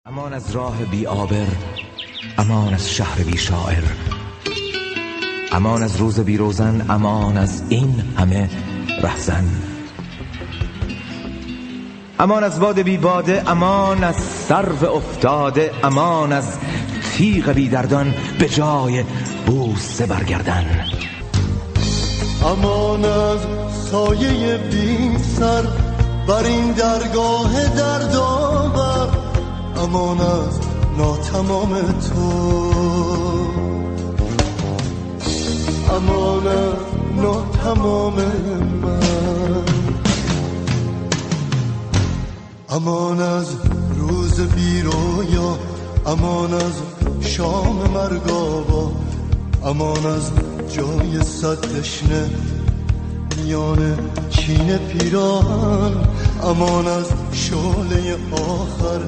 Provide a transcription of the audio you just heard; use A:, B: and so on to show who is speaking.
A: امان از راه بی آبر، امان از شهر بی شاعر، امان از روز بی روزن، امان از این همه رهزن، امان از باد بی باده، امان از سرو افتاده، امان از تیغ بی دردان به جای بوسه برگردن،
B: امان از سایه بی سر بر این درگاه دردآور، امان از ناتمام تو، امان از ناتمام من، امان از روز بی رویا، امان از شام مرگاوا، امان از جای صد تشنه میان چین پیراهن، امان از شعله آخر